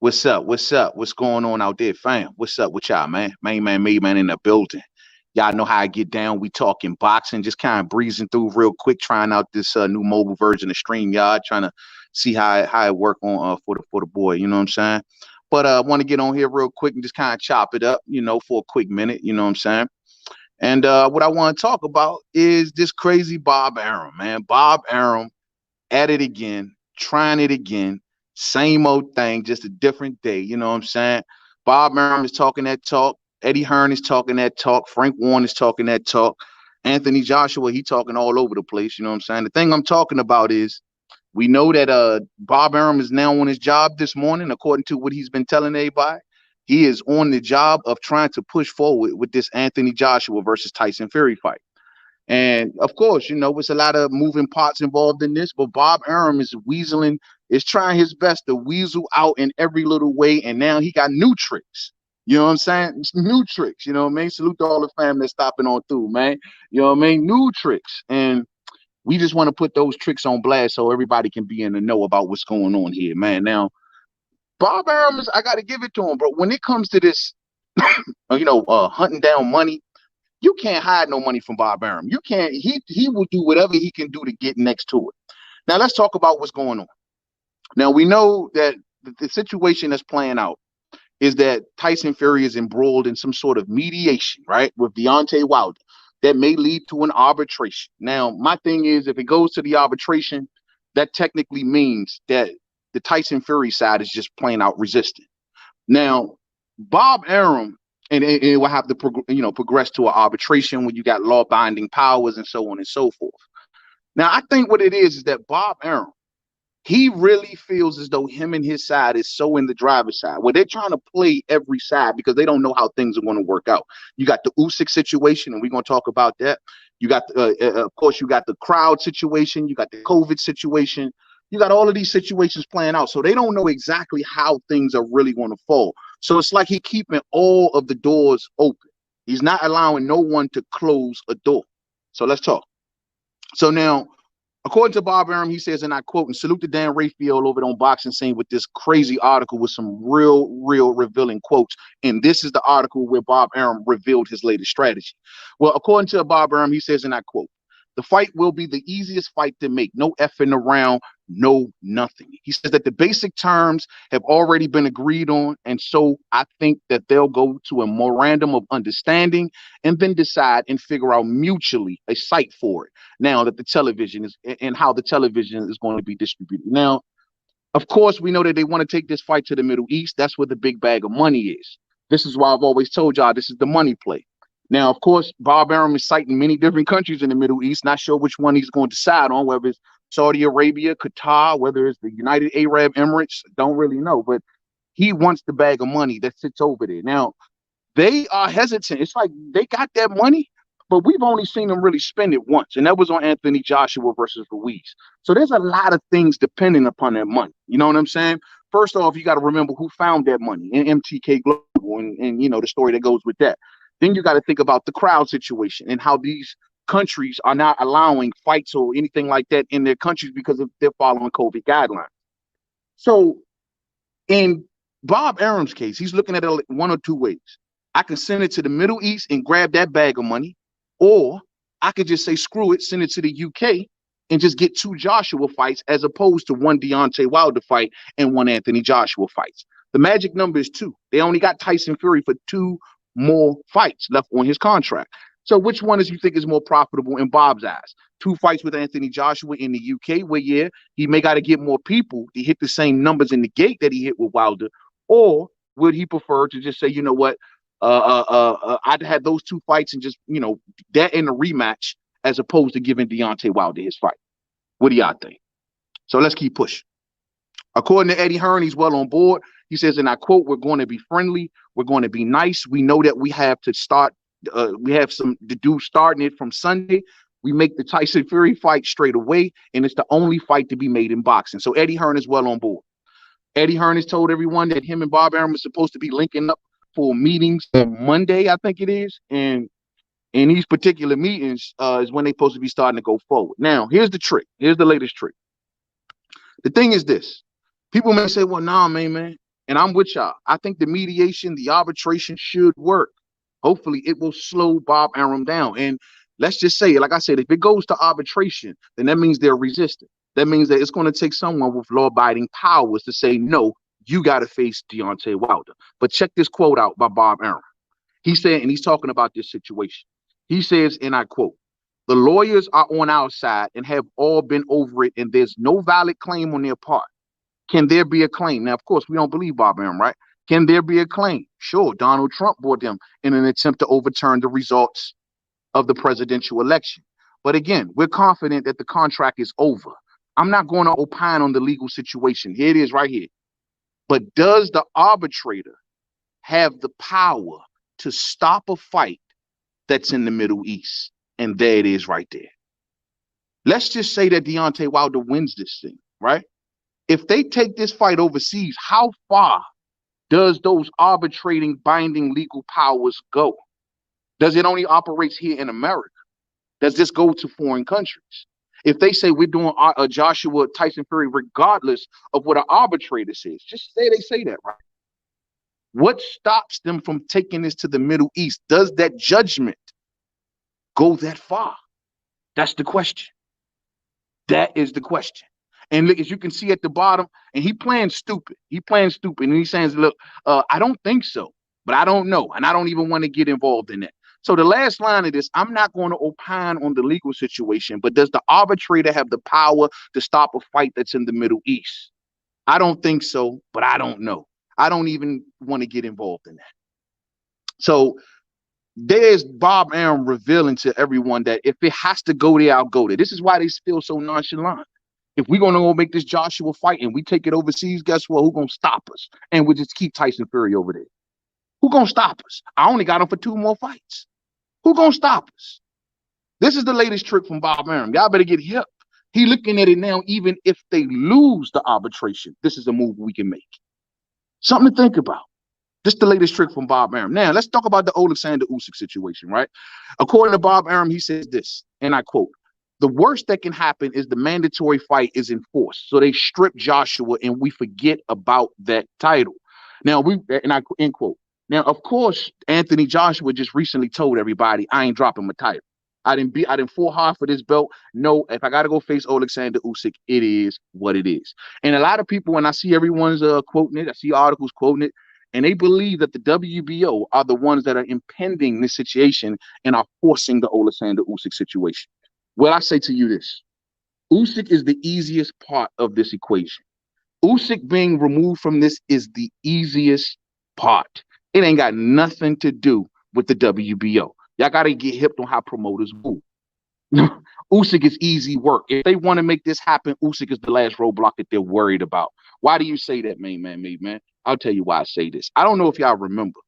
What's up? What's up? What's going on out there, fam? What's up with y'all, man? Mainman in the building. Y'all know how I get down. We talking boxing, just kind of breezing through real quick, trying out this new mobile version of StreamYard, trying to see how it work on for the boy. You know what I'm saying? But I want to get on here real quick and just kind of chop it up, for a quick minute. You know what I'm saying? And what I want to talk about is this crazy Bob Arum, man. Bob Arum at it again, trying it again. Same old thing, just a different day. You know what I'm saying? Bob Arum is talking that talk. Eddie Hearn is talking that talk. Frank Warren is talking that talk. Anthony Joshua, he talking all over the place. You know what I'm saying? The thing I'm talking about is we know that Bob Arum is now on his job this morning, according to what he's been telling everybody. He is on the job of trying to push forward with this Anthony Joshua versus Tyson Fury fight. And of course, it's a lot of moving parts involved in this, but Bob Arum is trying his best to weasel out in every little way. And now he got new tricks. You know what I'm saying? It's new tricks. You know what I mean? Salute to all the fam that's stopping on through, man. You know what I mean? New tricks. And we just want to put those tricks on blast so everybody can be in the know about what's going on here, man. Now, Bob Arum I got to give it to him, bro. When it comes to this, hunting down money, you can't hide no money from Bob Arum. You can't. He will do whatever he can do to get next to it. Now let's talk about what's going on. Now we know that the situation that's playing out is that Tyson Fury is embroiled in some sort of mediation, right, with Deontay Wilder that may lead to an arbitration. Now my thing is, if it goes to the arbitration, that technically means that the Tyson Fury side is just plain out resisting. Now Bob Arum. And it will have to, progress to an arbitration when you got law-binding powers and so on and so forth. Now, I think what it is that Bob Arum, he really feels as though him and his side is so in the driver's side, where they're trying to play every side because they don't know how things are going to work out. You got the Usyk situation, and we're going to talk about that. You got, of course, you got the crowd situation. You got the COVID situation. You got all of these situations playing out. So they don't know exactly how things are really going to fall. So it's like he's keeping all of the doors open. He's not allowing no one to close a door. So let's talk. So now, according to Bob Arum, he says, and I quote, and salute to Dan Raphael over on Boxing Scene with this crazy article with some real revealing quotes. And this is the article where Bob Arum revealed his latest strategy. Well, according to Bob Arum, he says, and I quote, the fight will be the easiest fight to make. No effing around, no nothing. He says that the basic terms have already been agreed on. And so I think that they'll go to a memorandum of understanding and then decide and figure out mutually a site for it. Now that the television is and how the television is going to be distributed. Now, of course, we know that they want to take this fight to the Middle East. That's where the big bag of money is. This is why I've always told y'all this is the money play. Now, of course, Bob Arum is citing many different countries in the Middle East. Not sure which one he's going to decide on, whether it's Saudi Arabia, Qatar, whether it's the United Arab Emirates. Don't really know, but he wants the bag of money that sits over there. Now, they are hesitant. It's like they got that money, but we've only seen them really spend it once, and that was on Anthony Joshua versus Ruiz. So there's a lot of things depending upon that money. You know what I'm saying? First off, you got to remember who found that money in MTK Global and the story that goes with that. Then you got to think about the crowd situation and how these countries are not allowing fights or anything like that in their countries because they're following COVID guidelines. So in Bob Arum's case, he's looking at it one or two ways. I can send it to the Middle East and grab that bag of money, or I could just say, screw it, send it to the UK and just get two Joshua fights as opposed to one Deontay Wilder fight and one Anthony Joshua fights. The magic number is 2. They only got Tyson Fury for 2 more fights left on his contract. So which one you think is more profitable in Bob's eyes? 2 fights with Anthony Joshua in the UK, where he may got to get more people to hit the same numbers in the gate that he hit with Wilder, or would he prefer to just say, you know what, I'd have those 2 fights and just that in a rematch as opposed to giving Deontay Wilder his fight? What do y'all think? So let's keep pushing. According to Eddie Hearn, he's well on board. He says, and I quote, we're going to be friendly. We're going to be nice. We know that we have to start. We have some to do starting it from Sunday. We make the Tyson Fury fight straight away, and it's the only fight to be made in boxing. So Eddie Hearn is well on board. Eddie Hearn has told everyone that him and Bob Arum are supposed to be linking up for meetings on Monday, I think it is. And in these particular meetings is when they're supposed to be starting to go forward. Now, here's the trick. Here's the latest trick. The thing is this. People may say, well, nah, man, And I'm with y'all. I think the mediation, the arbitration should work. Hopefully, it will slow Bob Arum down. And let's just say, like I said, if it goes to arbitration, then that means they're resistant. That means that it's going to take someone with law-abiding powers to say, no, you got to face Deontay Wilder. But check this quote out by Bob Arum. He said, and he's talking about this situation. He says, and I quote, "The lawyers are on our side and have all been over it, and there's no valid claim on their part. Can there be a claim?" Now, of course, we don't believe Bob Arum, right? Can there be a claim? Sure, Donald Trump brought them in an attempt to overturn the results of the presidential election. But again, we're confident that the contract is over. I'm not going to opine on the legal situation. Here it is right here. But does the arbitrator have the power to stop a fight that's in the Middle East? And there it is right there. Let's just say that Deontay Wilder wins this thing, right? If they take this fight overseas, how far does those arbitrating binding legal powers go? Does it only operate here in America? Does this go to foreign countries? If they say we're doing a Joshua Tyson Fury regardless of what an arbitrator says, just say they say that, right? What stops them from taking this to the Middle East? Does that judgment go that far? That's the question. That is the question. And look, as you can see at the bottom, and he playing stupid. He playing stupid. And he's saying, look, I don't think so, but I don't know. And I don't even want to get involved in that. So the last line of this, I'm not going to opine on the legal situation, but does the arbitrator have the power to stop a fight that's in the Middle East? I don't think so, but I don't know. I don't even want to get involved in that. So there's Bob Arum revealing to everyone that if it has to go there, I'll go there. This is why they feel so nonchalant. If we're going to go make this Joshua fight and we take it overseas, guess what? Who's going to stop us? And we'll just keep Tyson Fury over there. Who's going to stop us? I only got him for 2 more fights. Who's going to stop us? This is the latest trick from Bob Arum. Y'all better get hip. He looking at it now, even if they lose the arbitration, this is a move we can make. Something to think about. This is the latest trick from Bob Arum. Now, let's talk about the Oleander Usyk situation, right? According to Bob Arum, he says this, and I quote, "The worst that can happen is the mandatory fight is enforced. So they strip Joshua and we forget about that title." Now, and I end quote. Now, of course, Anthony Joshua just recently told everybody, I ain't dropping my title. I didn't fought hard for this belt. No, if I got to go face Oleander Usyk, it is what it is. And a lot of people, when I see everyone's quoting it, I see articles quoting it, and they believe that the WBO are the ones that are impending this situation and are forcing the Oleander Usyk situation. Well, I say to you this, Usyk is the easiest part of this equation. Usyk being removed from this is the easiest part. It ain't got nothing to do with the WBO. Y'all got to get hip on how promoters move. Usyk is easy work. If they want to make this happen, Usyk is the last roadblock that they're worried about. Why do you say that, Mainman? I'll tell you why I say this. I don't know if y'all remember.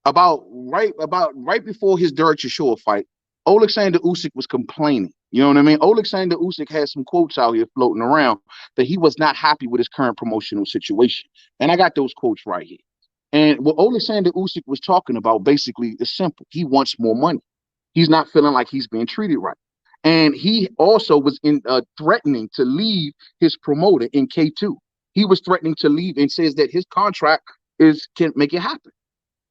About right before his Derek Chisora fight, Oleander Usyk was complaining. You know what I mean? Oleander Usyk had some quotes out here floating around that he was not happy with his current promotional situation. And I got those quotes right here. And what Oleander Usyk was talking about basically is simple. He wants more money. He's not feeling like he's being treated right. And he also was threatening to leave his promoter in K2. He was threatening to leave and says that his contract can't make it happen.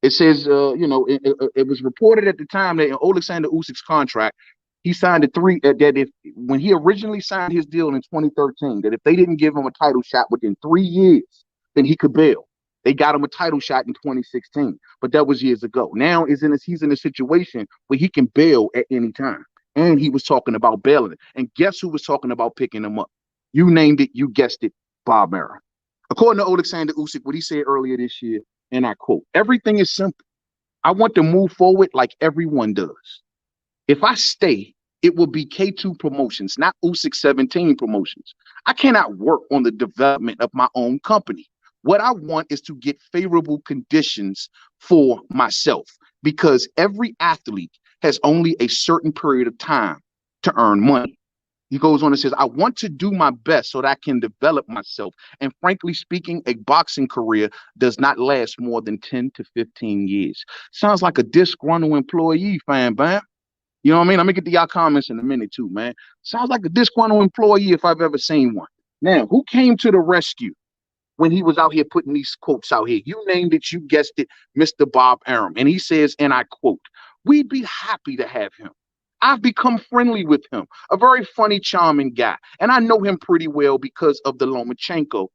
It says, it was reported at the time that in Oleander Usyk's contract, he signed when he originally signed his deal in 2013, that if they didn't give him a title shot within 3 years, then he could bail. They got him a title shot in 2016, but that was years ago. Now he's in a situation where he can bail at any time. And he was talking about bailing it. And guess who was talking about picking him up? You named it, you guessed it, Bob Arum. According to Oleander Usyk, what he said earlier this year, and I quote, "Everything is simple. I want to move forward like everyone does. If I stay, it will be K2 Promotions, not Usyk 17 Promotions. I cannot work on the development of my own company. What I want is to get favorable conditions for myself, because every athlete has only a certain period of time to earn money." He goes on and says, "I want to do my best so that I can develop myself. And frankly speaking, a boxing career does not last more than 10 to 15 years. Sounds like a disgruntled employee, fam, man. You know what I mean? I'm going to get to y'all comments in a minute too, man. Sounds like a disgruntled employee if I've ever seen one. Now, who came to the rescue when he was out here putting these quotes out here? You named it, you guessed it, Mr. Bob Arum. And he says, and I quote, "We'd be happy to have him. I've become friendly with him. A very funny, charming guy. And I know him pretty well because of the Lomachenko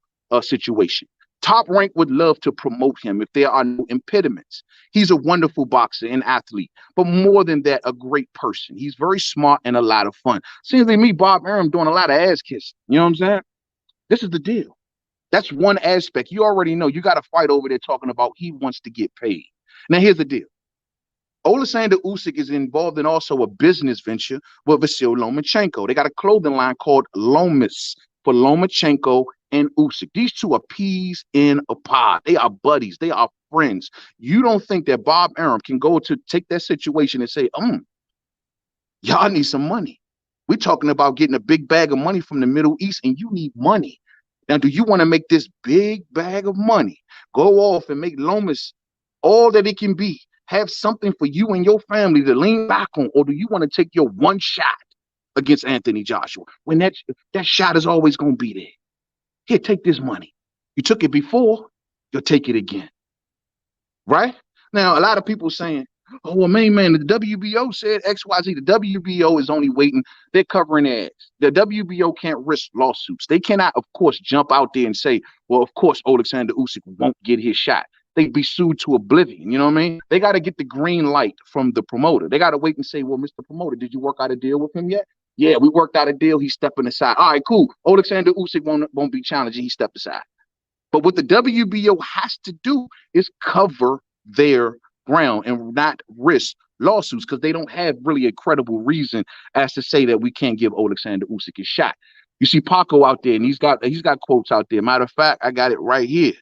situation. Top Rank would love to promote him if there are no impediments. He's a wonderful boxer and athlete, but more than that, a great person. He's very smart and a lot of fun." Seems to me Bob Arum doing a lot of ass kissing. You know what I'm saying? This is the deal. That's one aspect. You already know you got a fight over there talking about he wants to get paid. Now, here's the deal. Oleander Usyk is involved in also a business venture with Vasyl Lomachenko. They got a clothing line called Lomas for Lomachenko and Usyk. These two are peas in a pod. They are buddies. They are friends. You don't think that Bob Arum can go to take that situation and say, y'all need some money. We're talking about getting a big bag of money from the Middle East, and you need money. Now, do you want to make this big bag of money go off and make Lomas all that it can be? Have something for you and your family to lean back on, or do you want to take your one shot against Anthony Joshua when that shot is always going to be there? Here, take this money. You took it before, you'll take it again. Right? Now, a lot of people saying, "Oh, well, man, the WBO said XYZ. The WBO is only waiting. They're covering their ass. The WBO can't risk lawsuits. They cannot, of course, jump out there and say, well, of course, Oleander Usyk won't get his shot. They'd be sued to oblivion. You know what I mean? They got to get the green light from the promoter. They got to wait and say, well, Mr. Promoter, did you work out a deal with him yet? Yeah, we worked out a deal. He's stepping aside. All right, cool. Oleander Usyk won't be challenging. He stepped aside. But what the WBO has to do is cover their ground and not risk lawsuits, because they don't have really a credible reason as to say that we can't give Oleander Usyk a shot. You see Paco out there, and he's got quotes out there. Matter of fact, I got it right here.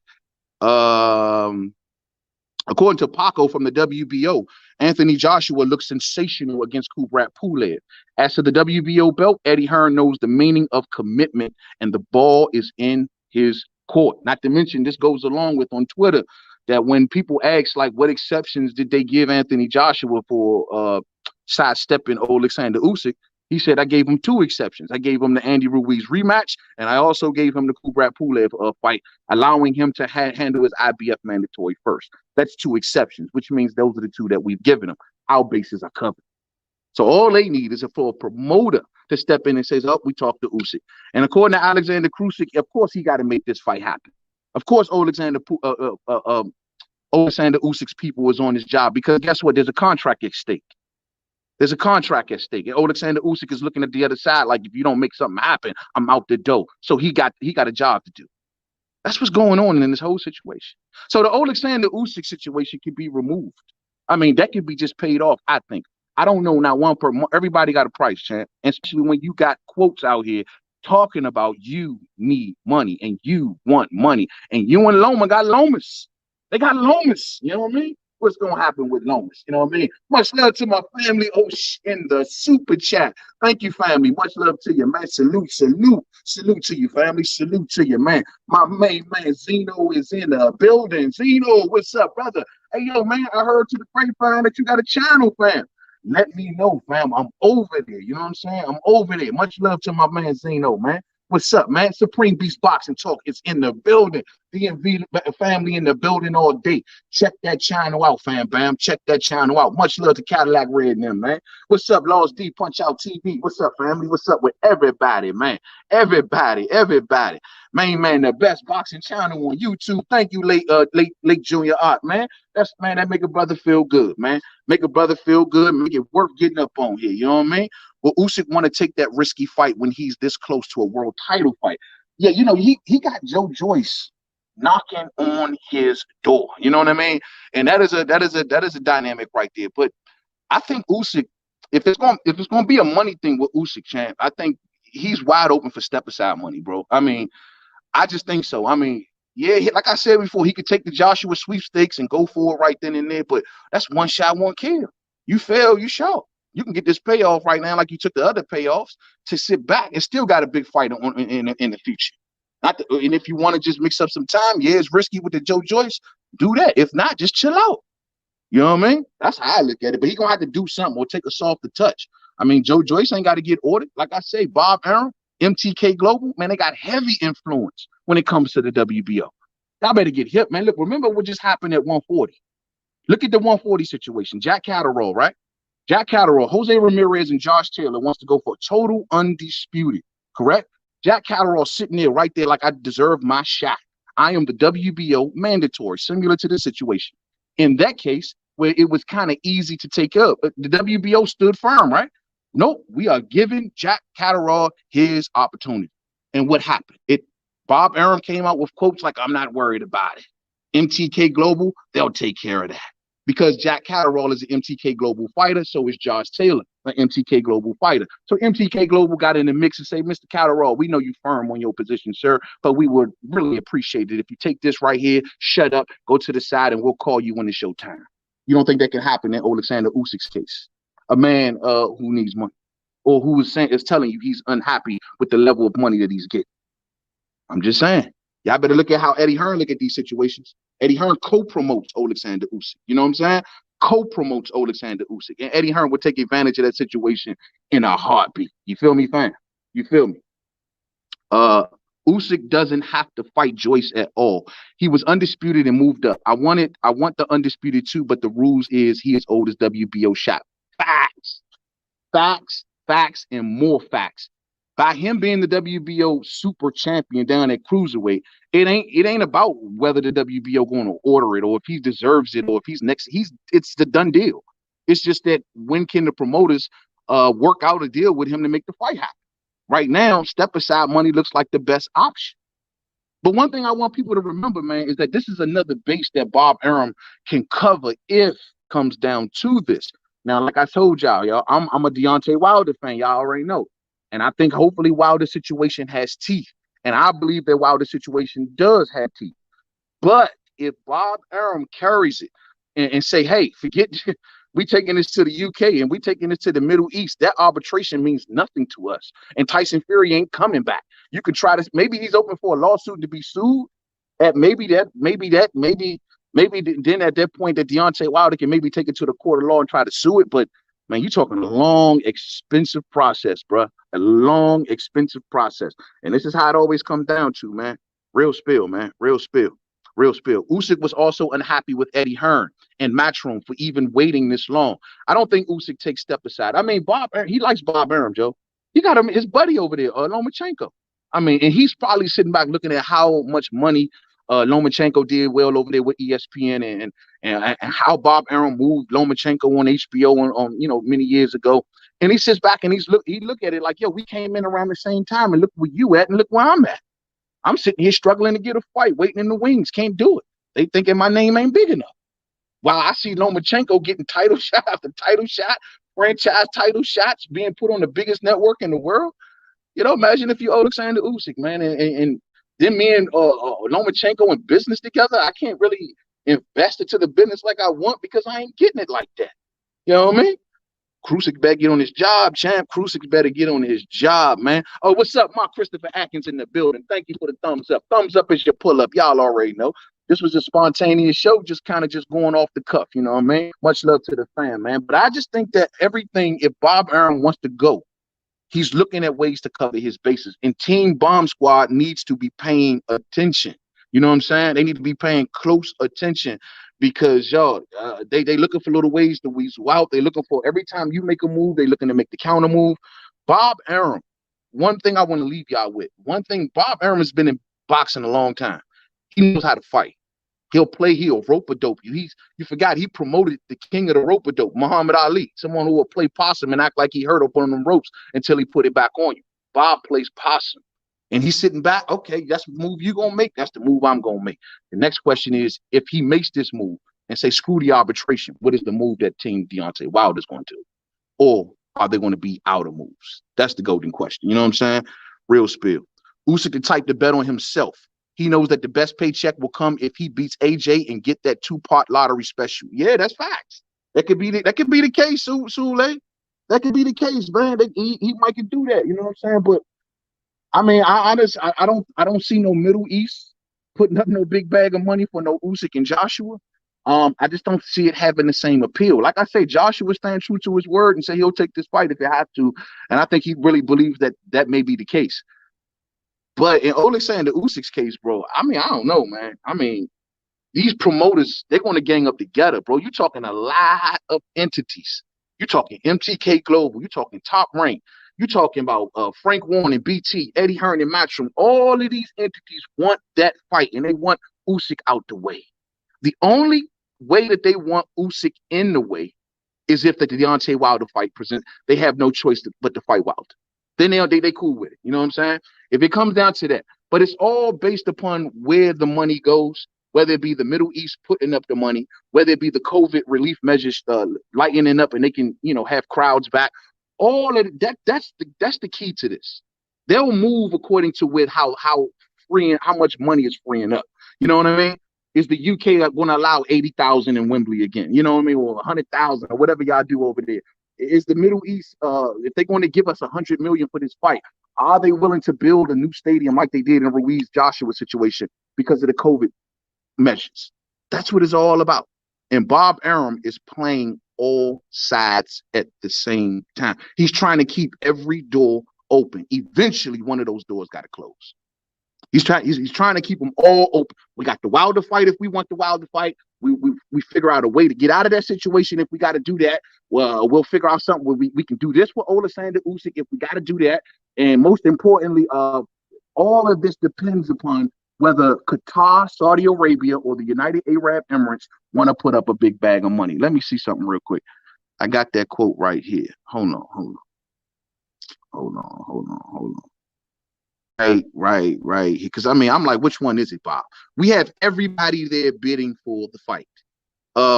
According to Paco from the WBO, Anthony Joshua looks sensational against Kubrat Pulev. As to the WBO belt, Eddie Hearn knows the meaning of commitment, and the ball is in his court. Not to mention, this goes along with on Twitter that when people ask, like, what exceptions did they give Anthony Joshua for sidestepping Oleander Usyk, he said, I gave him two exceptions. I gave him the Andy Ruiz rematch, and I also gave him the Kubrat Pulev fight, allowing him to handle his IBF mandatory first. That's two exceptions, which means those are the two that we've given him. Our bases are covered. So all they need is for a promoter to step in and say, oh, we talked to Usyk. And according to Alexander Krusik, of course, he got to make this fight happen. Of course, Oleander Usyk's people is on his job, because guess what? There's a contract at stake. There's a contract at stake. And Oleander Usyk is looking at the other side like, if you don't make something happen, I'm out the door. So he got a job to do. That's what's going on in this whole situation. So the Oleander Usyk situation can be removed. I mean, that could be just paid off, I think. I don't know, not one per month. Everybody got a price, champ. And especially when you got quotes out here talking about you need money and you want money. And you and Loma got Lomas. They got Lomas. You know what I mean? What's going to happen with Lomas? You know what I mean? Much love to my family in the super chat. Thank you, family. Much love to you, man. Salute to you, family. Salute to you, man. My main man Zeno is in the building. Zeno, what's up, brother? Hey, yo, man, I heard to the grapevine that you got a channel, fam. Let me know, fam. I'm over there. You know what I'm saying? I'm over there. Much love to my man Zeno, man. What's up, man? Supreme Beast Boxing Talk is in the building. DMV family in the building all day. Check that channel out, fam, bam. Check that channel out. Much love to Cadillac Red and them, man. What's up, Laws D Punch Out TV? What's up, family? What's up with everybody, man? Everybody. Man, the best boxing channel on YouTube. Thank you, late Junior Art, man. That make a brother feel good, man. Make a brother feel good. Make it worth getting up on here. You know what I mean? Well, Usyk want to take that risky fight when he's this close to a world title fight. Yeah, you know, he got Joe Joyce knocking on his door. You know what I mean? And that is a dynamic right there. But I think Usyk, if it's gonna be a money thing with Usyk, champ, I think he's wide open for step aside money, bro. I mean, I just think so. I mean, yeah, like I said before, he could take the Joshua sweepstakes and go for it right then and there. But that's one shot, one kill. You fail, you show. You can get this payoff right now, like you took the other payoffs, to sit back and still got a big fight in the future. And if you want to just mix up some time, yeah, it's risky with the Joe Joyce. Do that. If not, just chill out. You know what I mean? That's how I look at it. But he gonna have to do something or take a softer touch. I mean, Joe Joyce ain't got to get ordered. Like I say, Bob Arum, MTK Global, man, they got heavy influence when it comes to the WBO. Y'all better get hip, man. Look, remember what just happened at 140. Look at the 140 situation. Jack Catterall, right? Jack Catterall, Jose Ramirez, and Josh Taylor wants to go for total undisputed, correct? Jack Catterall sitting there right there like I deserve my shot. I am the WBO mandatory, similar to this situation. In that case, where it was kind of easy to take up, the WBO stood firm, right? Nope, we are giving Jack Catterall his opportunity. And what happened? Bob Arum came out with quotes like, I'm not worried about it. MTK Global, they'll take care of that. Because Jack Catterall is an MTK Global fighter, so is Josh Taylor, an MTK Global fighter. So MTK Global got in the mix and say, Mr. Catterall, we know you firm on your position, sir, but we would really appreciate it if you take this right here, shut up, go to the side, and we'll call you when it's your time. You don't think that can happen in Oleander Usyk's case? A man who needs money, or who is telling you he's unhappy with the level of money that he's getting. I'm just saying. Y'all better look at how Eddie Hearn look at these situations. Eddie Hearn co-promotes Oleander Usyk. You know what I'm saying? Co-promotes Oleander Usyk. And Eddie Hearn would take advantage of that situation in a heartbeat. You feel me, fam? You feel me? Usyk doesn't have to fight Joyce at all. He was undisputed and moved up. I want the undisputed too, but the rules is he is owed his WBO shot. Facts. Facts, facts, and more facts. By him being the WBO super champion down at cruiserweight, it ain't about whether the WBO going to order it or if he deserves it or if he's next. It's the done deal. It's just that when can the promoters work out a deal with him to make the fight happen? Right now, step aside money looks like the best option. But one thing I want people to remember, man, is that this is another base that Bob Arum can cover if comes down to this. Now, like I told y'all, I'm a Deontay Wilder fan. Y'all already know. And I think hopefully Wilder's situation has teeth. And I believe that Wilder's situation does have teeth. But if Bob Arum carries it and say, hey, forget, we taking this to the UK and we taking this to the Middle East, that arbitration means nothing to us. And Tyson Fury ain't coming back. You could try this. Maybe he's open for a lawsuit to be sued. Maybe then at that point that Deontay Wilder can maybe take it to the court of law and try to sue it. But man, you're talking a long, expensive process, bro. A long, expensive process. And this is how it always comes down to, man. Real spill, man. Real spill. Real spill. Usyk was also unhappy with Eddie Hearn and Matchroom for even waiting this long. I don't think Usyk takes step aside. I mean, he likes Bob Arum, Joe. He got his buddy over there, Lomachenko. I mean, and he's probably sitting back looking at how much money Lomachenko did well over there with ESPN and how Bob Arum moved Lomachenko on HBO on many years ago. And he sits back and he look at it like, yo, we came in around the same time and look where you at and look where I'm at. I'm sitting here struggling to get a fight, waiting in the wings, can't do it. They thinking my name ain't big enough. While I see Lomachenko getting title shot after title shot, franchise title shots being put on the biggest network in the world. Imagine if you Oleander Usyk, man, and then me and Lomachenko in business together. I can't really invest into the business like I want because I ain't getting it like that. You know what I mean? Usyk better get on his job, champ. Usyk better get on his job, man. Oh, what's up, Mark Christopher Atkins in the building? Thank you for the thumbs up. Thumbs up is your pull-up. Y'all already know. This was a spontaneous show, just going off the cuff, you know what I mean? Much love to the fan, man. But I just think that everything, if Bob Arum wants to go, he's looking at ways to cover his bases. And Team Bomb Squad needs to be paying attention. You know what I'm saying? They need to be paying close attention because, they looking for little ways to weasel out. They looking for every time you make a move, they looking to make the counter move. Bob Arum, one thing I want to leave y'all with. One thing, Bob Arum has been in boxing a long time. He knows how to fight. He'll rope-a-dope you. You forgot he promoted the king of the rope-a-dope, Muhammad Ali, someone who will play possum and act like he hurt up on them ropes until he put it back on you. Bob plays possum. And he's sitting back, okay, that's the move you're going to make. That's the move I'm going to make. The next question is, if he makes this move and say, screw the arbitration, what is the move that Team Deontay Wilder is going to do? Or are they going to be out of moves? That's the golden question. You know what I'm saying? Real spill. Usyk the type to bet on himself. He knows that the best paycheck will come if he beats AJ and get that 2-part lottery special. Yeah, that's facts. That could be the case, Sule. That could be the case, man. He might could do that. You know what I'm saying? But I mean, I don't see no Middle East putting up no big bag of money for no Usyk and Joshua. I just don't see it having the same appeal. Like I say, Joshua staying true to his word and say he'll take this fight if he has to, and I think he really believes that may be the case. But in Oleander Usyk's case, bro, I mean, I don't know, man. I mean, these promoters, they're going to gang up together, bro. You're talking a lot of entities. You're talking MTK Global. You're talking Top Rank. You're talking about Frank Warren and BT, Eddie Hearn and Matchroom. All of these entities want that fight, and they want Usyk out the way. The only way that they want Usyk in the way is if the Deontay Wilder fight presents. They have no choice but to fight Wilder. Then they cool with it. You know what I'm saying? If it comes down to that. But it's all based upon where the money goes, whether it be the Middle East putting up the money, whether it be the COVID relief measures lightening up and they can, have crowds back. All of that's the key to this. They'll move according to with how much money is freeing up. You know what I mean? Is the UK going to allow 80,000 in Wembley again? You know what I mean? Or 100,000 or whatever y'all do over there. Is the Middle East, if they're going to give us 100 million for this fight, are they willing to build a new stadium like they did in Ruiz Joshua situation because of the COVID measures? That's what it's all about. And Bob Arum is playing all sides at the same time. He's trying to keep every door open. Eventually, one of those doors got to close. He's trying to keep them all open. We got the Wilder fight if we want the Wilder fight. We figure out a way to get out of that situation if we got to do that. Well, we'll figure out something where we can do this with Oleander Usyk if we got to do that. And most importantly, all of this depends upon whether Qatar, Saudi Arabia, or the United Arab Emirates want to put up a big bag of money. Let me see something real quick. I got that quote right here. Hold on. Right. Because I mean, I'm like, which one is it, Bob? We have everybody there bidding for the fight.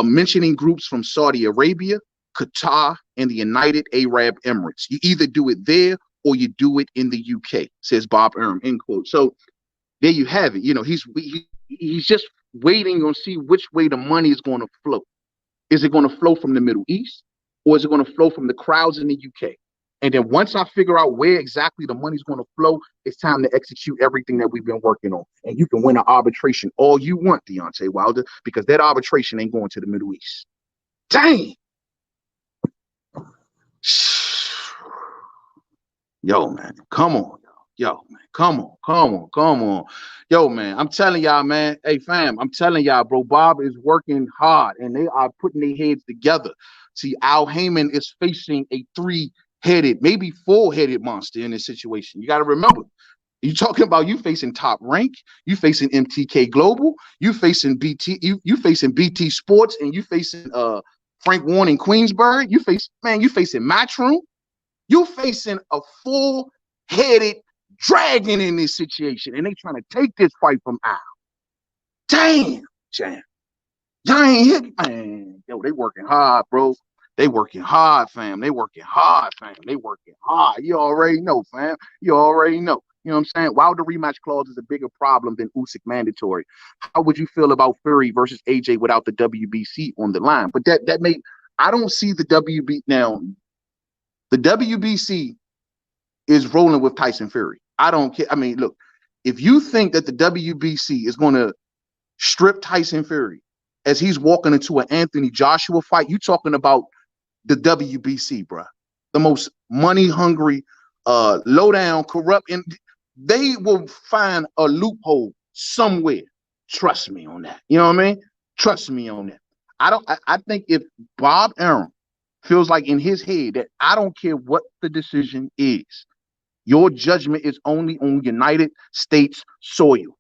Mentioning groups from Saudi Arabia, Qatar, and the United Arab Emirates. You either do it there or you do it in the UK, says Bob Arum, end quote. So there you have it. He's just waiting to see which way the money is going to flow. Is it going to flow from the Middle East or is it going to flow from the crowds in the UK? And then once I figure out where exactly the money's going to flow, it's time to execute everything that we've been working on. And you can win an arbitration all you want, Deontay Wilder, because that arbitration ain't going to the Middle East. Dang! Yo, man, come on. Yo, man, come on. Yo, man, I'm telling y'all, man. Hey, fam, I'm telling y'all, bro, Bob is working hard, and they are putting their heads together. See, Al Heyman is facing a three-headed, maybe four-headed monster in this situation. You got to remember, you're talking about you facing Top Rank, you facing MTK Global, you facing BT, you facing BT Sports, and you facing Frank Warren in Queensburg. You facing Matchroom. You facing a full-headed dragon in this situation, and they trying to take this fight from Al. Damn, Jam. Y'all ain't hit, man. Yo, they working hard, bro. They working hard, fam. They working hard. You already know, fam. You already know. You know what I'm saying? Wilder rematch clause is a bigger problem than Usyk mandatory. How would you feel about Fury versus AJ without the WBC on the line? But that may, I don't see the WBC now. The WBC is rolling with Tyson Fury. I don't care. I mean, look, if you think that the WBC is going to strip Tyson Fury as he's walking into an Anthony Joshua fight, you talking about the WBC, bro. The most money-hungry, low-down, corrupt, and they will find a loophole somewhere. Trust me on that. You know what I mean? Trust me on that. I think if Bob Arum feels like in his head that I don't care what the decision is, your judgment is only on United States soil,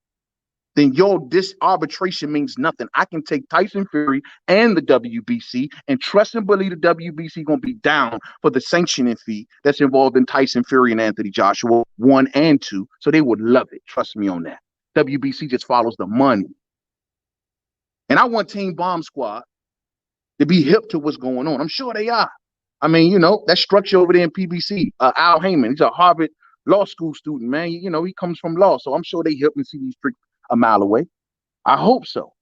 then this arbitration means nothing. I can take Tyson Fury and the WBC and trust and believe the WBC going to be down for the sanctioning fee that's involved in Tyson Fury and Anthony Joshua 1 and 2. So they would love it. Trust me on that. WBC just follows the money. And I want Team Bomb Squad to be hip to what's going on. I'm sure they are. I mean, that structure over there in PBC, Al Heyman, he's a Harvard law school student, man. He comes from law. So I'm sure they help me see these tricks a mile away. I hope so.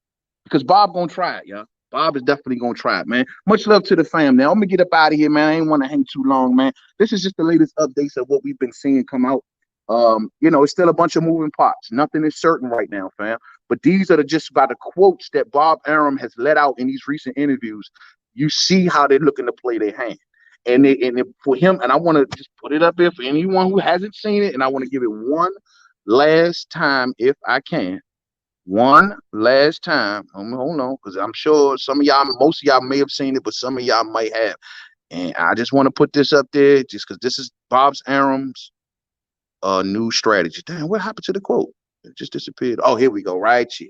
Because Bob gonna try it, y'all. Bob is definitely gonna try it, man. Much love to the fam. Now I'm gonna get up out of here, man. I ain't want to hang too long, man. This is just the latest updates of what we've been seeing come out. It's still a bunch of moving parts. Nothing is certain right now, fam. But these are just about the quotes that Bob Arum has let out in these recent interviews. You see how they're looking to play their hand. And for him, and I want to just put it up there for anyone who hasn't seen it, and I want to give it one last time, if I can, one last time. Hold on, because I'm sure some of y'all, most of y'all may have seen it, but some of y'all might have. And I just want to put this up there just because this is Bob Arum's new strategy. Damn, what happened to the quote? It just disappeared. Oh, here we go, right here.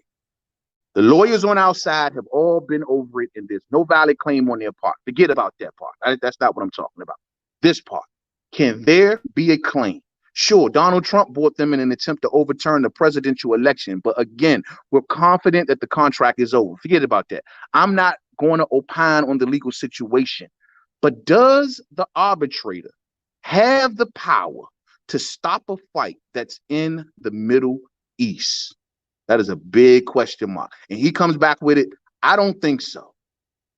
The lawyers on our side have all been over it, and there's no valid claim on their part. Forget about that part. That's not what I'm talking about. This part. Can there be a claim? Sure, Donald Trump bought them in an attempt to overturn the presidential election. But again, we're confident that the contract is over. Forget about that. I'm not going to opine on the legal situation. But does the arbitrator have the power to stop a fight that's in the Middle East? That is a big question mark. And he comes back with it. I don't think so.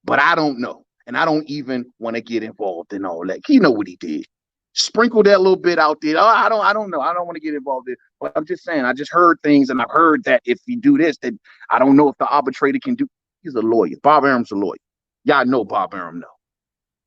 But I don't know. And I don't even want to get involved in all that. He know what he did. Sprinkle that little bit out there. Oh, I don't know. I don't want to get involved in it. But I'm just saying, I just heard things, and I've heard that if you do this, then I don't know if the arbitrator can do. He's a lawyer. Bob Arum's a lawyer. Y'all know Bob Arum, though.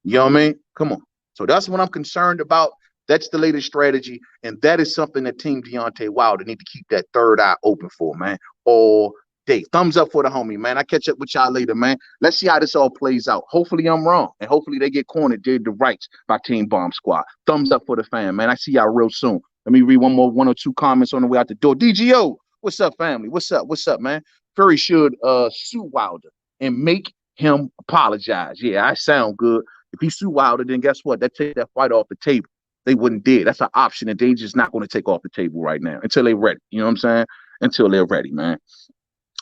You know what I mean? Come on. So that's what I'm concerned about. That's the latest strategy. And that is something that Team Deontay Wilder need to keep that third eye open for, man, all day. Thumbs up for the homie, man. I catch up with y'all later, man. Let's see how this all plays out. Hopefully I'm wrong. And hopefully they get cornered dead to rights by Team Bomb Squad. Thumbs up for the fan, man. I see y'all real soon. Let me read one or two comments on the way out the door. DGO, what's up, family? What's up? What's up, man? Fury should sue Wilder and make him apologize. Yeah, I sound good. If he sue Wilder, then guess what? That take that fight off the table. They wouldn't did. That's an option that they just not going to take off the table right now until they're ready. You know what I'm saying? Until they're ready, man.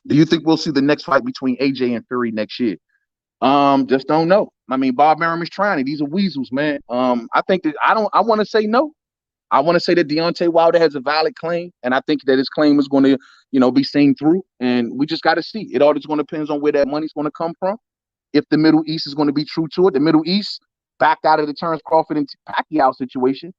Do you think we'll see the next fight between AJ and Fury next year? Just don't know. I mean, Bob Arum is trying it. These are weasels, man. I think that I want to say no. I want to say that Deontay Wilder has a valid claim, and I think that his claim is going to, be seen through. And we just got to see. It all just going to depend on where that money's going to come from. If the Middle East is going to be true to it, the Middle East backed out of the Terrence Crawford and Pacquiao situation,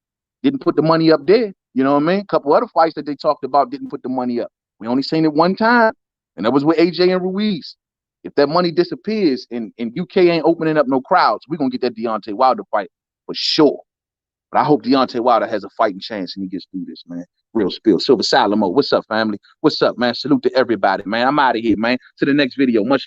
didn't put the money up there. You know what I mean? A couple other fights that they talked about didn't put the money up. We only seen it one time, and that was with AJ and Ruiz. If that money disappears and UK ain't opening up no crowds, we're going to get that Deontay Wilder fight for sure. But I hope Deontay Wilder has a fighting chance and he gets through this, man. Real spill. Silver Salamo, what's up, family? What's up, man? Salute to everybody, man. I'm out of here, man. To the next video. Much